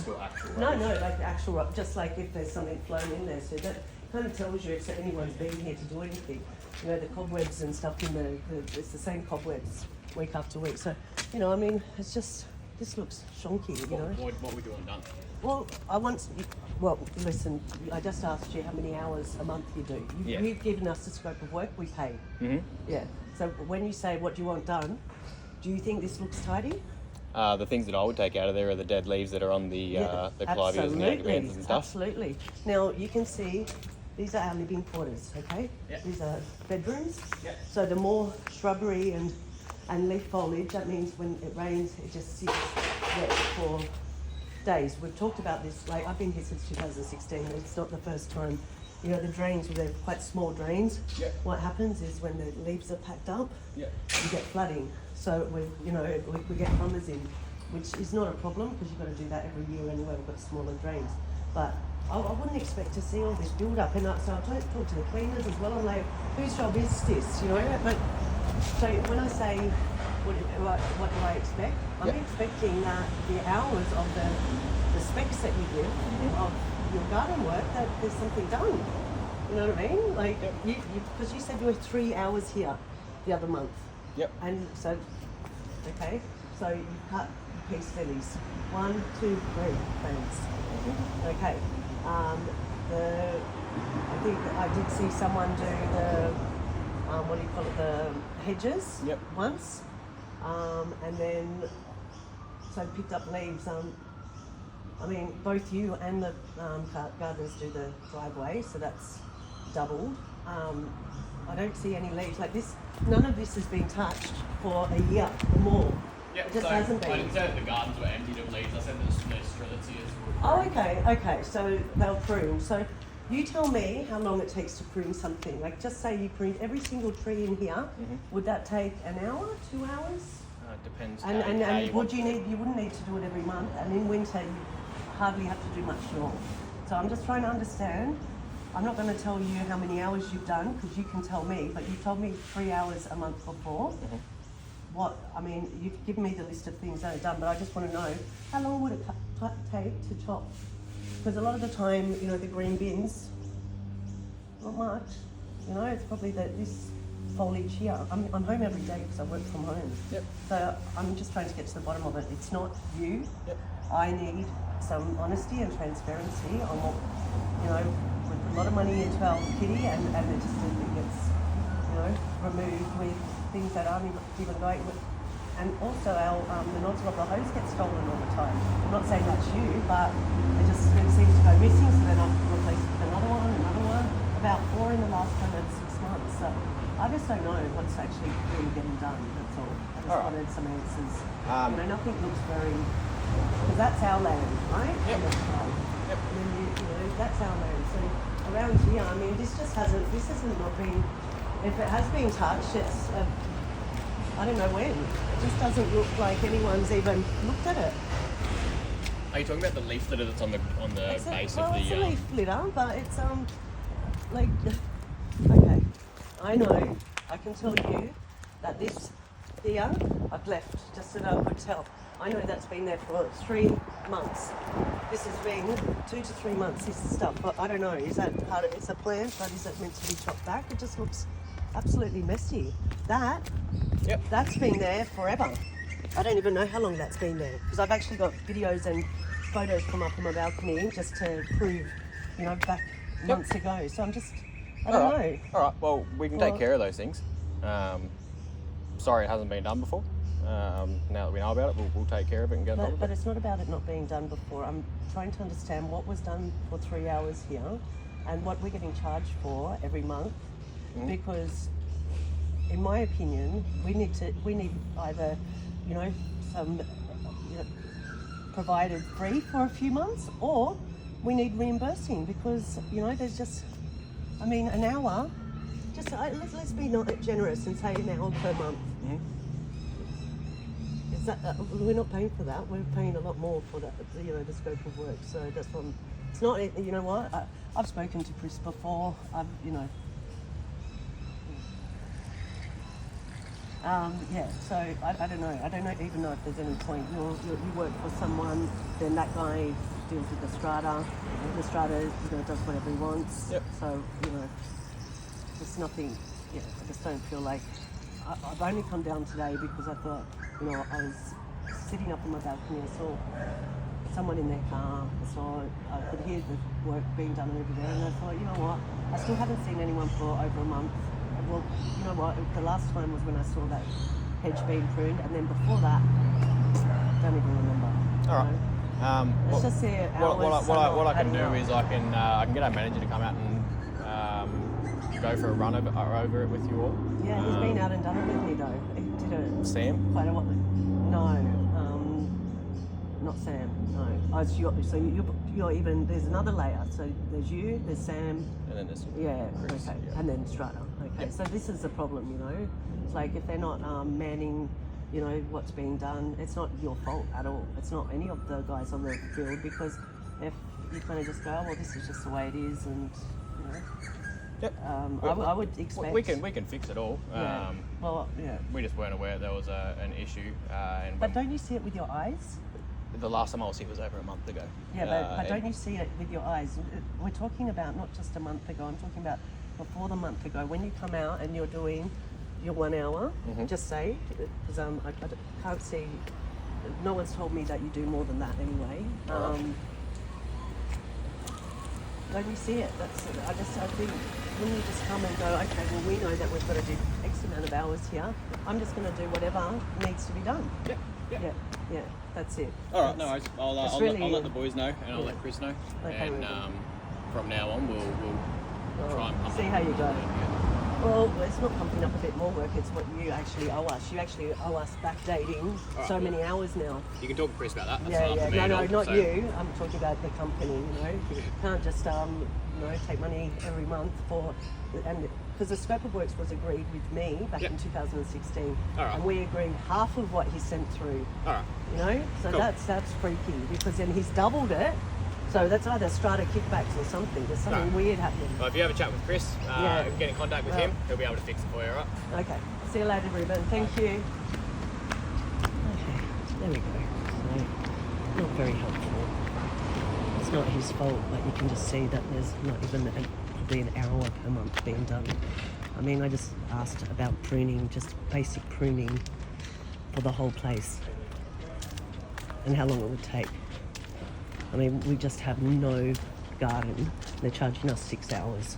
or actual No, rubbish? no, like the actual rock, just like if there's something flown in there. So that kind of tells you if anyone's been here to do anything. You know, the cobwebs and stuff in it's the same cobwebs week after week. So, you know, I mean, it's just, this looks shonky, you know. What we doing done? Well, listen, I just asked you how many hours a month you do. Yeah. You've given us the scope of work, we pay. Mm-hmm. Yeah. So when you say what do you want done, do you think this looks tidy? The things that I would take out of there are the dead leaves that are on the clivias and the agribands and stuff. Absolutely. Now you can see these are our living quarters, okay? Yeah. These are bedrooms. Yeah. So the more shrubbery and leaf foliage, that means when it rains, it just sits wet for days. We've talked about this, like I've been here since 2016, and it's not the first time. You know, the drains, they're quite small drains. Yeah. What happens is when the leaves are packed up, Yeah. you get flooding. So we get plumbers in, which is not a problem because you've got to do that every year anyway. We've got smaller drains. But I wouldn't expect to see all this build up. And so I talk to the cleaners as well. I'm like, whose job is this? You know? But so when I say what do I expect? I'm expecting that the hours of the specs that you give of your garden work, that there's something done. You know what I mean? Like because you said you were 3 hours here the other month. Yep. And so, okay, so you cut peace lilies. 1, 2, 3 plants. Okay. I think I did see someone do the what do you call it? The hedges. Yep. Once, and then so picked up leaves. I mean, both you and the gardeners do the driveway, so that's doubled. I don't see any leaves like this. None of this has been touched for a year or more. Yeah, It just so hasn't been. I didn't say that the gardens were emptied of leaves. I said that the strelitzias were. Oh, okay. So they'll prune. So you tell me how long it takes to prune something. Like just say you prune every single tree in here. Mm-hmm. Would that take an hour, 2 hours? Depends. And how you want. you wouldn't need to do it every month. And in winter, you hardly have to do much more. So I'm just trying to understand. I'm not going to tell you how many hours you've done because you can tell me. But you told me 3 hours a month before. Mm-hmm. You've given me the list of things that are done, but I just want to know how long would it take to chop? Because a lot of the time, you know, the green bins, not much. You know, it's probably this foliage here. I'm home every day because I work from home. Yep. So I'm just trying to get to the bottom of it. It's not you. Yep. I need some honesty and transparency on what, you know, we put a lot of money into our kitty and it just gets, you know, removed with things that aren't even going with. And also the nozzle of the hose gets stolen all the time. I'm not saying that's you, but it seems to go missing, so then I've replaced it with another one. About 4 in the last 6 months. So I just don't know what's actually really getting done, that's all. I just wanted some answers. You know, nothing looks very, because that's our land, right? Yep. Yep. And then you know, that's our land. So around here, I mean, this hasn't not been, if it has been touched, it's, I don't know when. It just doesn't look like anyone's even looked at it. Are you talking about the leaf litter that's on the base of the? It's a leaf litter, but it's like okay. I know. I can tell you that this here I've left just so that I could tell. I know that's been there for 3 months. This has been 2 to 3 months. This stuff, but I don't know. Is that part of? It's a plant, but is it meant to be chopped back? It just looks absolutely messy. That's been there forever. I don't even know how long that's been there because I've actually got videos and photos come up on my balcony just to prove, you know, back months ago. So I don't know. All right. Well, we can take care of those things. Sorry, it hasn't been done before. Now that we know about it, we'll take care of it and get on with it. But it's not about it not being done before. I'm trying to understand what was done for 3 hours here and what we're getting charged for every month. Mm-hmm. Because in my opinion, we need either, you know, some, you know, provided free for a few months, or we need reimbursing because, you know, there's just, I mean, an hour. Just let's be not generous and say an hour per month. Mm-hmm. Is that we're not paying for that? We're paying a lot more for that, you know, the scope of work. So that's one. It's not. You know what? I've spoken to Chris before. You know. Yeah, so I don't know. I don't even know if there's any point. You work for someone, then that guy deals with the strata. The strata, does whatever he wants. Yep. So, there's nothing, I just don't feel like... I've only come down today because I thought, I was sitting up on my balcony, I saw someone in their car, I could hear the work being done over there, and I thought, you know what, I still haven't seen anyone for over a month. Well, you know what, the last time was when I saw that hedge being pruned, and then before that, don't even remember. All right. Let's just see what I can do is I can get our manager to come out and go for a run over it with you all. Yeah, he's been out and done it with me though. He did it Sam? quite a while. No, not Sam. No. So you're even. There's another layer. So there's you. There's Sam. And then there's Chris, Okay. yeah. And then Strata. Okay. Yep. So this is the problem. It's like if they're not manning, what's being done. It's not your fault at all. It's not any of the guys on the field, because if you kind of just go, well, this is just the way it is, and Yep. I would expect we can fix it all. Yeah. We just weren't aware there was an issue. But don't you see it with your eyes? The last time I was here was over a month ago. Yeah, but don't you see it with your eyes? We're talking about not just a month ago. I'm talking about before the month ago. When you come out and you're doing your 1 hour, just say, because I can't see. No one's told me that you do more than that anyway. Don't you see it? I think when you just come and go, okay, well, we know that we've got to do X amount of hours here. I'm just going to do whatever needs to be done. Yeah, that's it. All right, no worries. I'll let the boys know, and I'll let Chris know. Okay, and from now on, we'll try and pump see it. how you go. Well, it's not pumping up a bit more work, it's what you actually owe us. You actually owe us backdating so many hours now. You can talk to Chris about that. That's not you. I'm talking about the company, You can't just, take money every month because the scope of works was agreed with me back in 2016. All right. And we agreed half of what he sent through. All right. So cool. that's freaky, because then he's doubled it. So that's either strata kickbacks or something. There's something weird happening. Well, if you have a chat with Chris, get in contact with him, he'll be able to fix it for you, all right? Okay. See you later, Ruben. Thank you. Okay, there we go. So, not very helpful. It's not his fault, but you can just see that there's not even probably an hour per month being done. I mean, I just asked about pruning, just basic pruning for the whole place, and how long it would take. I mean, we just have no garden. They're charging us 6 hours.